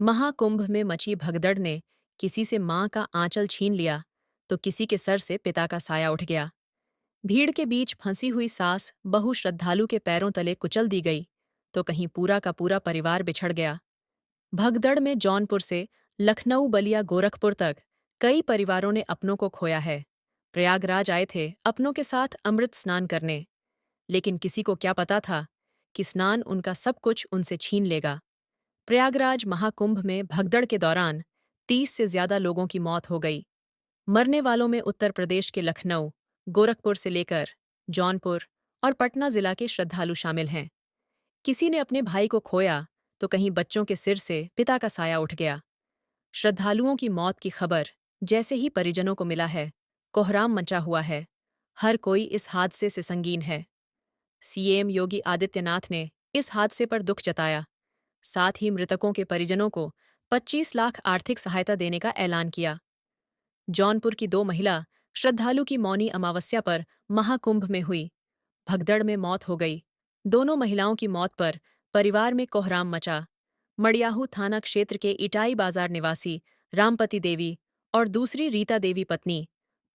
महाकुंभ में मची भगदड़ ने किसी से मां का आंचल छीन लिया तो किसी के सर से पिता का साया उठ गया। भीड़ के बीच फंसी हुई सास बहु श्रद्धालु के पैरों तले कुचल दी गई तो कहीं पूरा का पूरा परिवार बिछड़ गया। भगदड़ में जौनपुर से लखनऊ बलिया गोरखपुर तक कई परिवारों ने अपनों को खोया है। प्रयागराज आए थे अपनों के साथ अमृत स्नान करने, लेकिन किसी को क्या पता था कि स्नान उनका सब कुछ उनसे छीन लेगा। प्रयागराज महाकुंभ में भगदड़ के दौरान 30 से ज्यादा लोगों की मौत हो गई। मरने वालों में उत्तर प्रदेश के लखनऊ, गोरखपुर से लेकर जौनपुर और पटना जिला के श्रद्धालु शामिल हैं। किसी ने अपने भाई को खोया तो कहीं बच्चों के सिर से पिता का साया उठ गया। श्रद्धालुओं की मौत की खबर जैसे ही परिजनों को मिला है, कोहराम मचा हुआ है। हर कोई इस हादसे से संगीन है। सीएम योगी आदित्यनाथ ने इस हादसे पर दुख जताया। साथ ही मृतकों के परिजनों को 25 लाख आर्थिक सहायता देने का ऐलान किया। जौनपुर की 2 महिला श्रद्धालु की मौनी अमावस्या पर महाकुंभ में हुई भगदड़ में मौत हो गई। दोनों महिलाओं की मौत पर परिवार में कोहराम मचा। मड़ियाहू थाना क्षेत्र के इटाई बाजार निवासी रामपति देवी और दूसरी रीता देवी पत्नी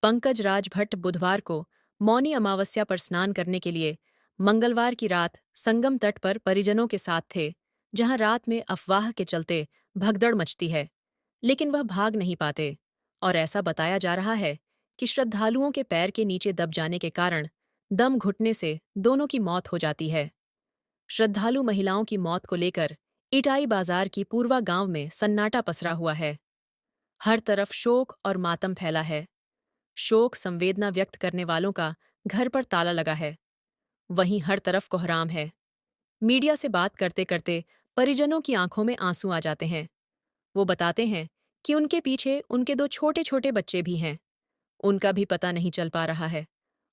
पंकज राज भट्ट बुधवार को मौनी अमावस्या पर स्नान करने के लिए मंगलवार की रात संगम तट पर परिजनों के साथ थे, जहां रात में अफवाह के चलते भगदड़ मचती है, लेकिन वह भाग नहीं पाते और ऐसा बताया जा रहा है कि श्रद्धालुओं के पैर के नीचे दब जाने के कारण दम घुटने से दोनों की मौत हो जाती है। श्रद्धालु महिलाओं की मौत को लेकर इटाई बाजार की पूर्वा गांव में सन्नाटा पसरा हुआ है। हर तरफ शोक और मातम फैला है। शोक संवेदना व्यक्त करने वालों का घर पर ताला लगा है, वहीं हर तरफ कोहराम है। मीडिया से बात करते करते परिजनों की आंखों में आंसू आ जाते हैं। वो बताते हैं कि उनके पीछे उनके 2 छोटे छोटे बच्चे भी हैं। उनका भी पता नहीं चल पा रहा है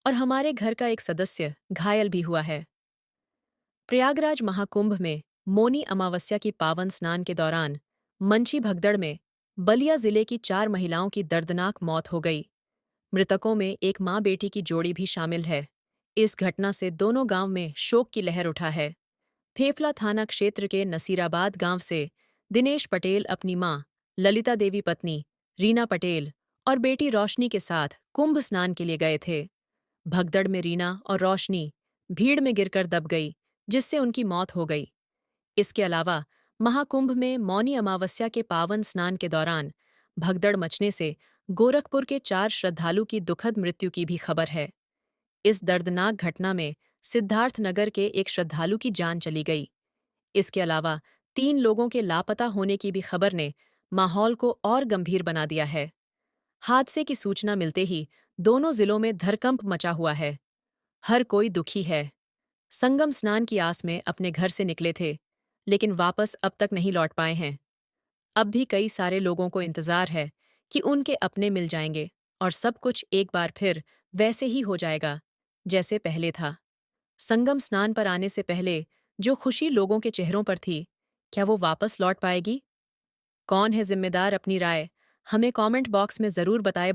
और हमारे घर का एक सदस्य घायल भी हुआ है। प्रयागराज महाकुंभ में मौनी अमावस्या की पावन स्नान के दौरान मंची भगदड़ में बलिया जिले की 4 महिलाओं की दर्दनाक मौत हो गई। मृतकों में एक मां बेटी की जोड़ी भी शामिल है। इस घटना से दोनों गांव में शोक की लहर उठा है। फेफला थाना क्षेत्र के नसीराबाद गांव से दिनेश पटेल अपनी मां ललिता देवी पत्नी रीना पटेल और बेटी रोशनी के साथ कुंभ स्नान के लिए गए थे। भगदड़ में रीना और रोशनी भीड़ में गिरकर दब गई, जिससे उनकी मौत हो गई। इसके अलावा महाकुंभ में मौनी अमावस्या के पावन स्नान के दौरान भगदड़ मचने से गोरखपुर के 4 श्रद्धालु की दुखद मृत्यु की भी खबर है। इस दर्दनाक घटना में सिद्धार्थनगर के एक श्रद्धालु की जान चली गई। इसके अलावा 3 लोगों के लापता होने की भी खबर ने माहौल को और गंभीर बना दिया है। हादसे की सूचना मिलते ही दोनों जिलों में धरकंप मचा हुआ है। हर कोई दुखी है। संगम स्नान की आस में अपने घर से निकले थे, लेकिन वापस अब तक नहीं लौट पाए हैं। अब भी कई सारे लोगों को इंतजार है कि उनके अपने मिल जाएंगे और सब कुछ एक बार फिर वैसे ही हो जाएगा जैसे पहले था। संगम स्नान पर आने से पहले जो खुशी लोगों के चेहरों पर थी, क्या वो वापस लौट पाएगी? कौन है जिम्मेदार? अपनी राय हमें कमेंट बॉक्स में जरूर बताएं।